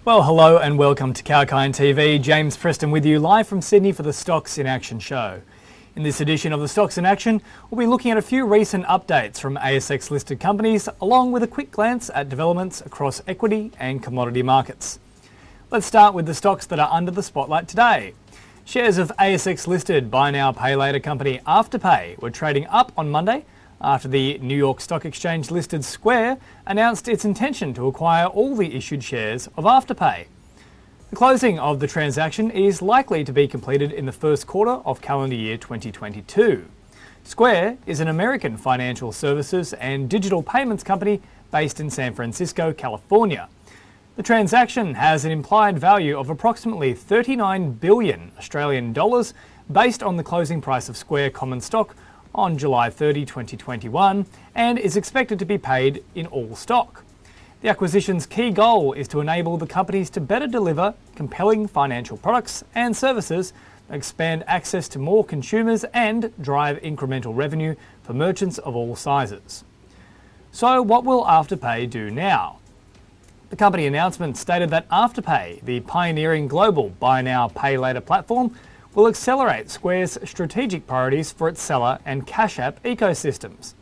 Well, hello and welcome to Kalkine TV. James Preston with you live from Sydney for the Stocks in Action show. In this edition of the Stocks in Action, we'll be looking at a few recent updates from ASX listed companies, along with a quick glance at developments across equity and commodity markets. Let's start with the stocks that are under the spotlight today. Shares of ASX listed buy now pay later company Afterpay were trading up on Monday after the New York Stock Exchange listed Square announced its intention to acquire all the issued shares of Afterpay. The closing of the transaction is likely to be completed in the first quarter of calendar year 2022. Square is an American financial services and digital payments company based in San Francisco, California. The transaction has an implied value of approximately 39 billion Australian dollars based on the closing price of Square common stock on July 30, 2021, and is expected to be paid in all stock. The acquisition's key goal is to enable the companies to better deliver compelling financial products and services, expand access to more consumers, and drive incremental revenue for merchants of all sizes. So what will Afterpay do now? The company announcement stated that Afterpay, the pioneering global buy now pay later platform, will accelerate Square's strategic priorities for its seller and Cash App ecosystems.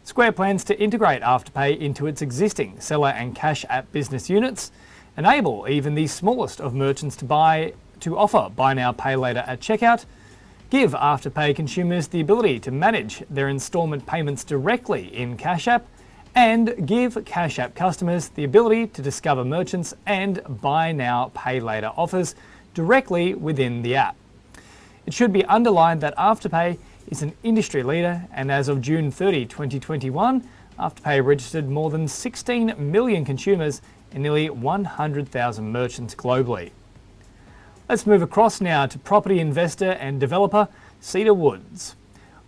Square plans to integrate Afterpay into its existing seller and Cash App business units, enable even the smallest of merchants to offer buy now pay later at checkout, give Afterpay consumers the ability to manage their instalment payments directly in Cash App, and give Cash App customers the ability to discover merchants and buy now pay later offers directly within the app. It should be underlined that Afterpay is an industry leader, and as of June 30, 2021, Afterpay registered more than 16 million consumers and nearly 100,000 merchants globally. Let's move across now to property investor and developer Cedar Woods.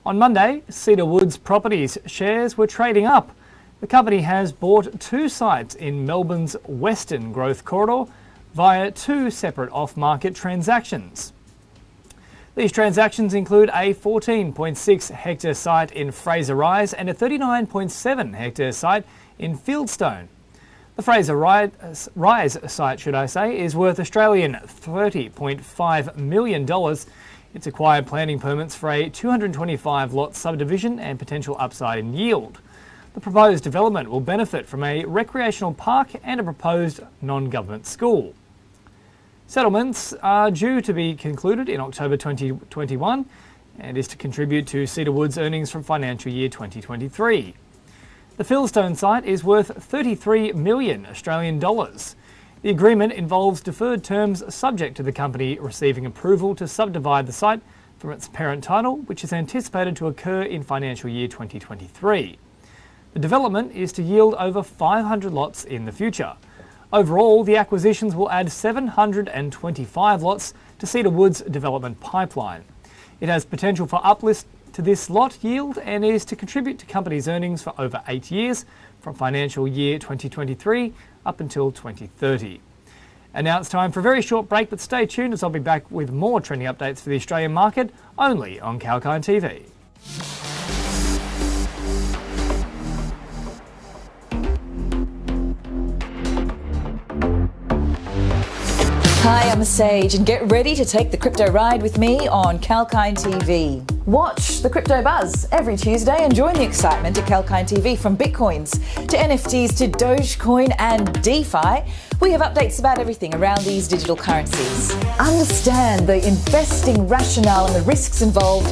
On Monday, Cedar Woods Properties shares were trading up. The company has bought 2 sites in Melbourne's Western Growth Corridor via 2 separate off-market transactions. These transactions include a 14.6 hectare site in Fraser Rise and a 39.7 hectare site in Fieldstone. The Fraser Rise site, is worth Australian $30.5 million. It's acquired planning permits for a 225 lot subdivision and potential upside in yield. The proposed development will benefit from a recreational park and a proposed non-government school. Settlements are due to be concluded in October 2021 and is to contribute to Cedar Woods' earnings from financial year 2023. The Fieldstone site is worth 33 million Australian dollars. The agreement involves deferred terms subject to the company receiving approval to subdivide the site from its parent title, which is anticipated to occur in financial year 2023. The development is to yield over 500 lots in the future. Overall, the acquisitions will add 725 lots to Cedar Woods' development pipeline. It has potential for uplift to this lot yield and is to contribute to company's earnings for over 8 years, from financial year 2023 up until 2030. And now it's time for a very short break, but stay tuned as I'll be back with more trending updates for the Australian market, only on Kalkine TV. Hi, I'm Sage, and get ready to take the crypto ride with me on Kalkine TV. Watch the Crypto Buzz every Tuesday and join the excitement at Kalkine TV. From Bitcoins to NFTs to Dogecoin and DeFi, we have updates about everything around these digital currencies. Understand the investing rationale and the risks involved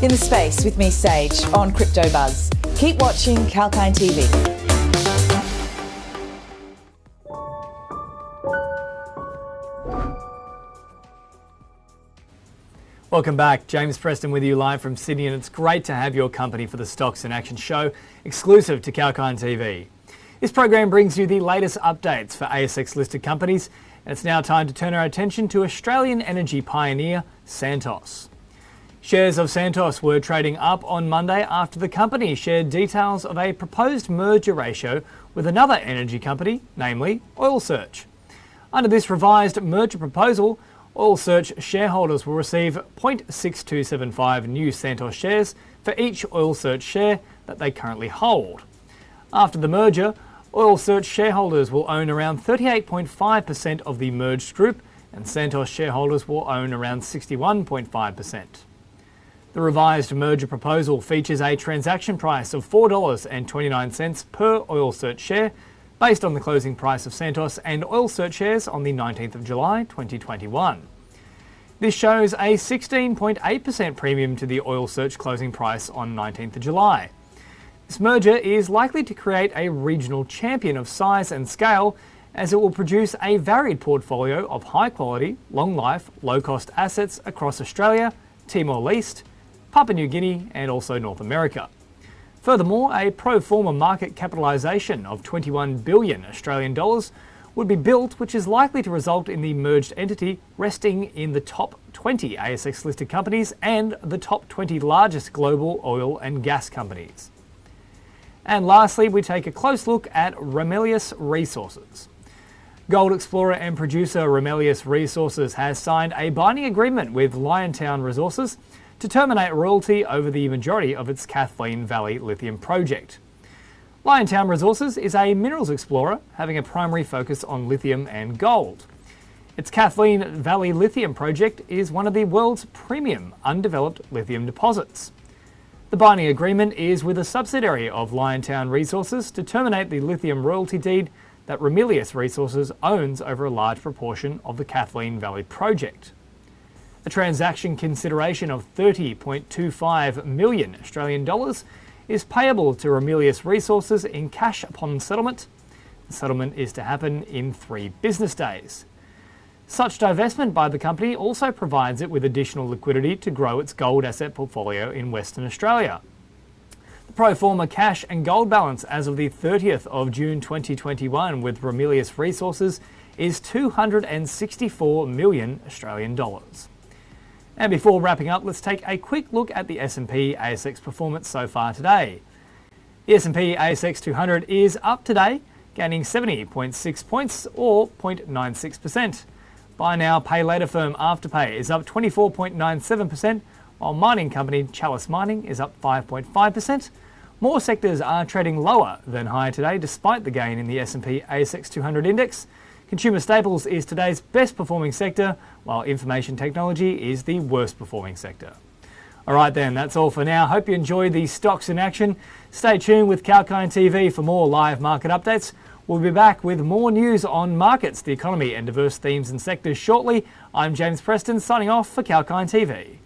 in the space with me, Sage, on Crypto Buzz. Keep watching Kalkine TV. Welcome back. James Preston with you live from Sydney, and it's great to have your company for the Stocks in Action show, exclusive to Kalkine TV. This program brings you the latest updates for ASX listed companies, and it's now time to turn our attention to Australian energy pioneer Santos. Shares of Santos were trading up on Monday after the company shared details of a proposed merger ratio with another energy company, namely Oil Search. Under this revised merger proposal, Oil Search shareholders will receive 0.6275 new Santos shares for each Oil Search share that they currently hold. After the merger, Oil Search shareholders will own around 38.5% of the merged group, and Santos shareholders will own around 61.5%. The revised merger proposal features a transaction price of $4.29 per Oil Search share, based on the closing price of Santos and Oil Search shares on the 19th of July 2021. This shows a 16.8% premium to the Oil Search closing price on 19th of July. This merger is likely to create a regional champion of size and scale, as it will produce a varied portfolio of high-quality, long-life, low-cost assets across Australia, Timor-Leste, Papua New Guinea and also North America. Furthermore, a pro forma market capitalisation of 21 billion Australian dollars would be built, which is likely to result in the merged entity resting in the top 20 ASX-listed companies and the top 20 largest global oil and gas companies. And lastly, we take a close look at Ramelius Resources. Gold explorer and producer Ramelius Resources has signed a binding agreement with Liontown Resources to terminate royalty over the majority of its Kathleen Valley lithium project. Liontown Resources is a minerals explorer having a primary focus on lithium and gold. Its Kathleen Valley lithium project is one of the world's premium undeveloped lithium deposits. The binding agreement is with a subsidiary of Liontown Resources to terminate the lithium royalty deed that Ramelius Resources owns over a large proportion of the Kathleen Valley project. A transaction consideration of 30.25 million Australian dollars is payable to Ramelius Resources in cash upon settlement. The settlement is to happen in 3 business days. Such divestment by the company also provides it with additional liquidity to grow its gold asset portfolio in Western Australia. The pro forma cash and gold balance as of the 30th of June 2021 with Ramelius Resources is 264 million Australian dollars. And before wrapping up, let's take a quick look at the S&P ASX performance so far today. The S&P ASX 200 is up today, gaining 70.6 points or 0.96%. Buy now, pay later firm Afterpay is up 24.97%, while mining company Chalice Mining is up 5.5%. More sectors are trading lower than higher today, despite the gain in the S&P ASX 200 index. Consumer staples is today's best performing sector, while information technology is the worst performing sector. Alright then, that's all for now. Hope you enjoyed the stocks in action. Stay tuned with Kalkine TV for more live market updates. We'll be back with more news on markets, the economy and diverse themes and sectors shortly. I'm James Preston signing off for Kalkine TV.